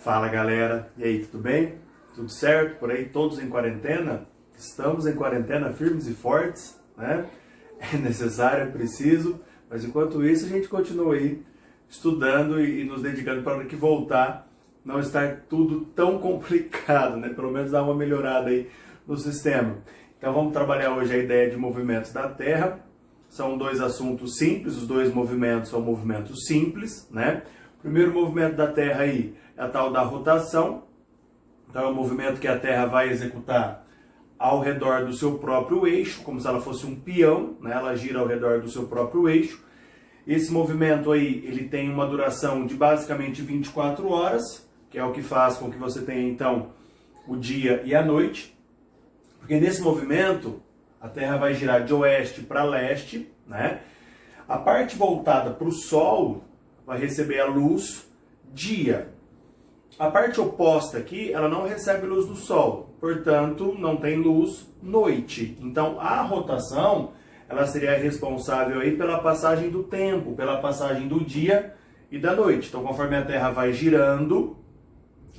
Fala galera, e aí, tudo bem? Tudo certo? Por aí todos em quarentena? Estamos em quarentena firmes e fortes, né? É necessário, é preciso, mas enquanto isso a gente continua aí estudando e nos dedicando para que voltar não estar tudo tão complicado, né? Pelo menos dar uma melhorada aí no sistema. Então vamos trabalhar hoje a ideia de movimentos da Terra. São dois assuntos simples, os dois movimentos são movimentos simples, né? O primeiro movimento da Terra aí é a tal da rotação. Então é um movimento que a Terra vai executar ao redor do seu próprio eixo, como se ela fosse um peão, né? Ela gira ao redor do seu próprio eixo. Esse movimento aí, ele tem uma duração de basicamente 24 horas, que é o que faz com que você tenha então o dia e a noite. Porque nesse movimento, a Terra vai girar de oeste para leste, né? A parte voltada para o Sol vai receber a luz dia. A parte oposta aqui, ela não recebe luz do Sol, portanto, não tem luz noite. Então, a rotação, ela seria responsável aí pela passagem do tempo, pela passagem do dia e da noite. Então, conforme a Terra vai girando,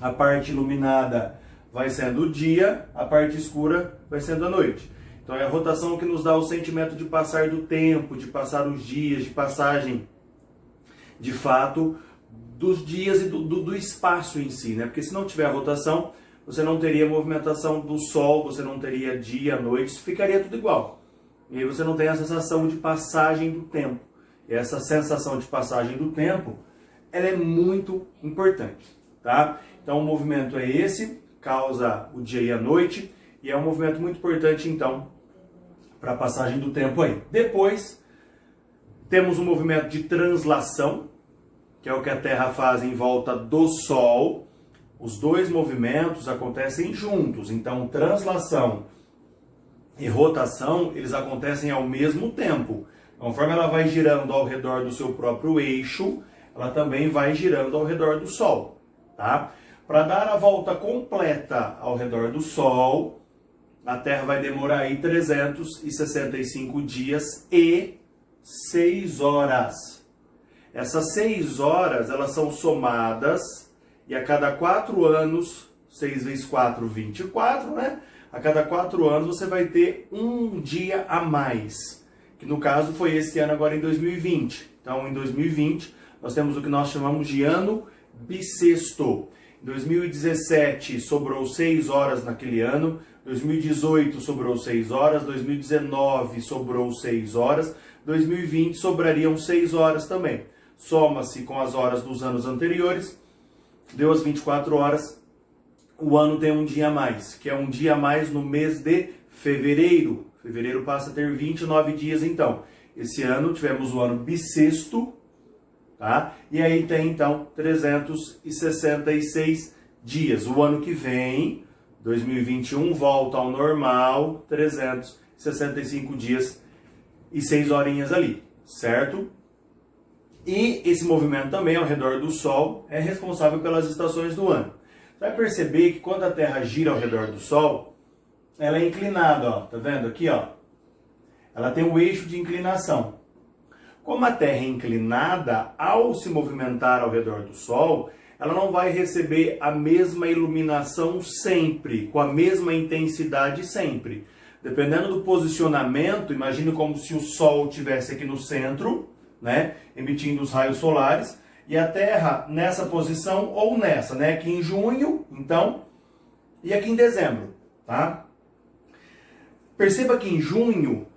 a parte iluminada vai sendo o dia, a parte escura vai sendo a noite. Então, é a rotação que nos dá o sentimento de passar do tempo, de passar os dias, de passagem, de fato, dos dias e do espaço em si, né? Porque se não tiver a rotação, você não teria movimentação do Sol, você não teria dia, noite, ficaria tudo igual. E aí você não tem a sensação de passagem do tempo. E essa sensação de passagem do tempo, ela é muito importante, tá? Então o movimento é esse, causa o dia e a noite, e é um movimento muito importante, então, para a passagem do tempo aí. Depois, temos um movimento de translação, que é o que a Terra faz em volta do Sol. Os dois movimentos acontecem juntos, então translação e rotação, eles acontecem ao mesmo tempo. Conforme ela vai girando ao redor do seu próprio eixo, ela também vai girando ao redor do Sol, tá? Para dar a volta completa ao redor do Sol, a Terra vai demorar aí 365 dias e 6 horas. Essas 6 horas, elas são somadas e a cada 4 anos, 6 vezes 4, 24, né? A cada 4 anos você vai ter um dia a mais, que no caso foi esse ano agora em 2020. Então, em 2020, nós temos o que nós chamamos de ano bissexto. Em 2017, sobrou 6 horas naquele ano, 2018 sobrou 6 horas, 2019 sobrou 6 horas, 2020 sobrariam 6 horas também. Soma-se com as horas dos anos anteriores, deu as 24 horas, o ano tem um dia a mais, que é um dia a mais no mês de fevereiro. Fevereiro passa a ter 29 dias então. Esse ano tivemos o ano bissexto, tá? E aí tem então 366 dias. O ano que vem, 2021, volta ao normal, 365 dias e 6 horinhas ali, certo? E esse movimento também ao redor do Sol é responsável pelas estações do ano. Você vai perceber que quando a Terra gira ao redor do Sol, ela é inclinada, ó, tá vendo aqui, ó? Ela tem um eixo de inclinação. Como a Terra é inclinada, ao se movimentar ao redor do Sol, ela não vai receber a mesma iluminação sempre, com a mesma intensidade sempre. Dependendo do posicionamento, imagine como se o Sol estivesse aqui no centro, né, emitindo os raios solares, e a Terra nessa posição ou nessa, né, aqui em junho, então, e aqui em dezembro, tá? Perceba que em junho,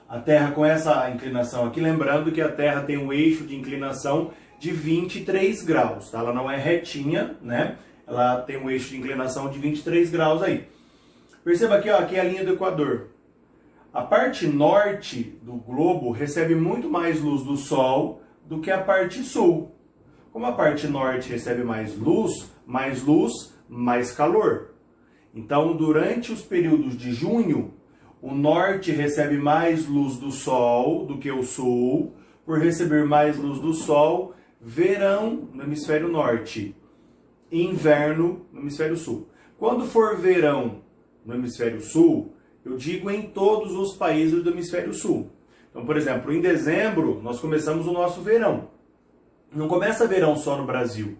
a Terra com essa inclinação aqui, lembrando que a Terra tem um eixo de inclinação de 23 graus, tá? Ela não é retinha, né? Ela tem um eixo de inclinação de 23 graus aí. Perceba aqui, ó, aqui é a linha do Equador. A parte norte do globo recebe muito mais luz do Sol do que a parte sul. Como a parte norte recebe mais luz, mais calor. Então, durante os períodos de junho, o norte recebe mais luz do Sol do que o sul. Por receber mais luz do Sol, verão no hemisfério norte, inverno no hemisfério sul. Quando for verão no hemisfério sul, eu digo em todos os países do hemisfério sul. Então, por exemplo, em dezembro, nós começamos o nosso verão. Não começa verão só no Brasil.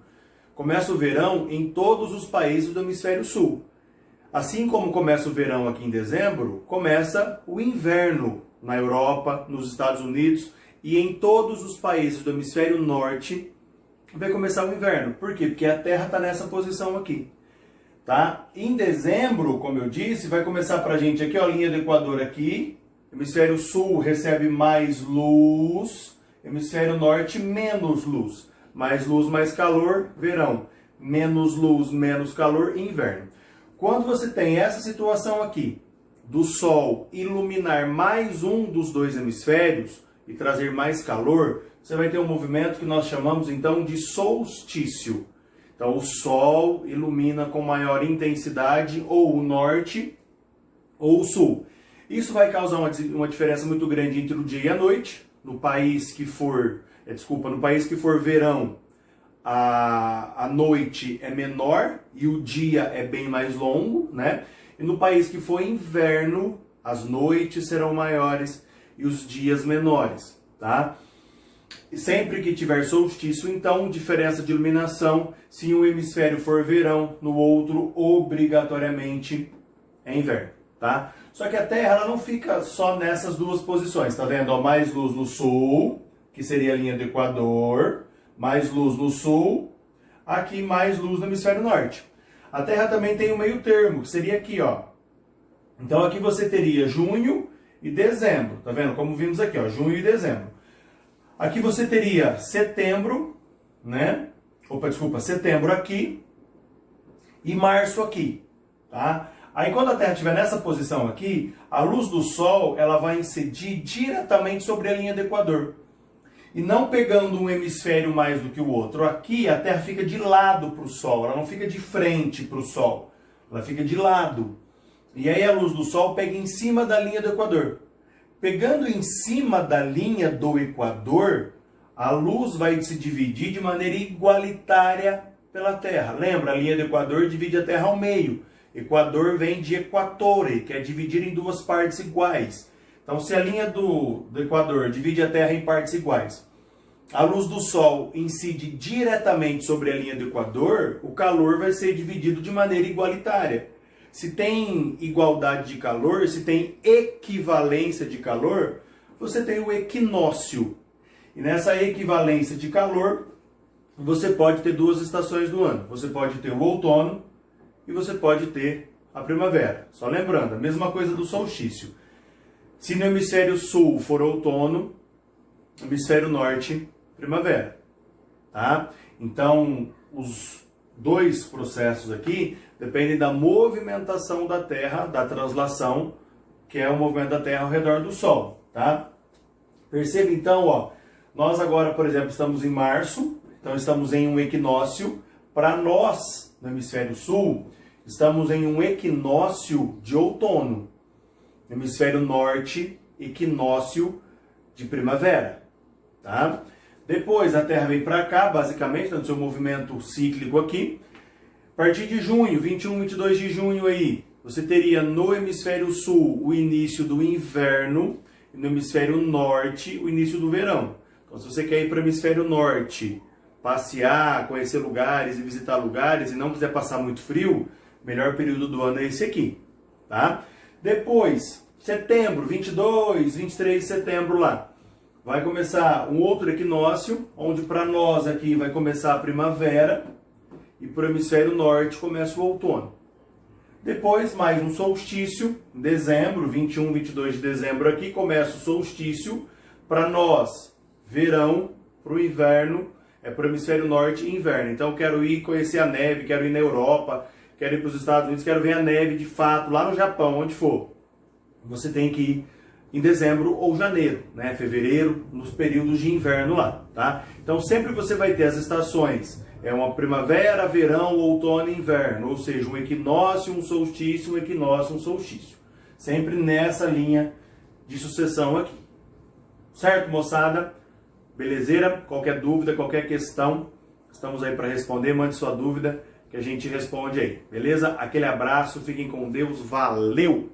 Começa o verão em todos os países do hemisfério sul. Assim como começa o verão aqui em dezembro, começa o inverno na Europa, nos Estados Unidos e em todos os países do hemisfério norte vai começar o inverno. Por quê? Porque a Terra está nessa posição aqui. Tá? Em dezembro, como eu disse, vai começar pra gente aqui, ó, a linha do Equador aqui. Hemisfério sul recebe mais luz, hemisfério norte menos luz. Mais luz, mais calor, verão. Menos luz, menos calor, inverno. Quando você tem essa situação aqui, do Sol iluminar mais um dos dois hemisférios e trazer mais calor, você vai ter um movimento que nós chamamos então de solstício. Então o Sol ilumina com maior intensidade ou o norte ou o sul. Isso vai causar uma diferença muito grande entre o dia e a noite. No país que for, no país que for verão, a noite é menor e o dia é bem mais longo, né? E no país que for inverno, as noites serão maiores e os dias menores, tá? E sempre que tiver solstício, então, diferença de iluminação, se um hemisfério for verão, no outro, obrigatoriamente é inverno, tá? Só que a Terra ela não fica só nessas duas posições, tá vendo? Ó, mais luz no sul, que seria a linha do Equador, mais luz no sul, aqui mais luz no hemisfério norte. A Terra também tem um meio termo, que seria aqui, ó. Então aqui você teria junho e dezembro, tá vendo? Como vimos aqui, ó, junho e dezembro. Aqui você teria setembro, né? Setembro aqui e março aqui, tá? Aí quando a Terra estiver nessa posição aqui, a luz do Sol ela vai incidir diretamente sobre a linha do Equador. E não pegando um hemisfério mais do que o outro. Aqui a Terra fica de lado para o Sol, ela não fica de frente para o Sol, ela fica de lado. E aí a luz do Sol pega em cima da linha do Equador. Pegando em cima da linha do Equador, a luz vai se dividir de maneira igualitária pela Terra. Lembra, a linha do Equador divide a Terra ao meio. Equador vem de equatore, que é dividir em duas partes iguais. Então, se a linha do Equador divide a Terra em partes iguais, a luz do Sol incide diretamente sobre a linha do Equador, o calor vai ser dividido de maneira igualitária. Se tem igualdade de calor, se tem equivalência de calor, você tem o equinócio. E nessa equivalência de calor, você pode ter duas estações do ano. Você pode ter o outono e você pode ter a primavera. Só lembrando, a mesma coisa do solstício. Se no hemisfério sul for outono, no hemisfério norte, primavera. Tá? Então, os dois processos aqui dependem da movimentação da Terra, da translação, que é o movimento da Terra ao redor do Sol. Tá? Perceba então, ó, nós agora, por exemplo, estamos em março, então estamos em um equinócio. Para nós, no hemisfério sul, estamos em um equinócio de outono. No hemisfério norte, equinócio de primavera. Tá? Depois a Terra vem para cá, basicamente, no seu movimento cíclico aqui. A partir de junho, 21, 22 de junho aí, você teria no hemisfério sul o início do inverno e no hemisfério norte o início do verão. Então, se você quer ir para o hemisfério norte, passear, conhecer lugares e visitar lugares e não quiser passar muito frio, o melhor período do ano é esse aqui, tá? Depois, setembro, 22, 23 de setembro lá, vai começar um outro equinócio, onde para nós aqui vai começar a primavera e para o hemisfério norte começa o outono. Depois, mais um solstício, em dezembro, 21, 22 de dezembro aqui, começa o solstício. Para nós, verão, para o inverno, é para o hemisfério norte e inverno. Então, eu quero ir conhecer a neve, quero ir na Europa, quero ir para os Estados Unidos, quero ver a neve de fato, lá no Japão, onde for. Você tem que ir em dezembro ou janeiro, né? Fevereiro, nos períodos de inverno lá, tá? Então, sempre você vai ter as estações. É uma primavera, verão, outono e inverno. Ou seja, um equinócio, um solstício, um equinócio, um solstício. Sempre nessa linha de sucessão aqui. Certo, moçada? Belezeira? Qualquer dúvida, qualquer questão, estamos aí para responder. Mande sua dúvida que a gente responde aí. Beleza? Aquele abraço, fiquem com Deus. Valeu!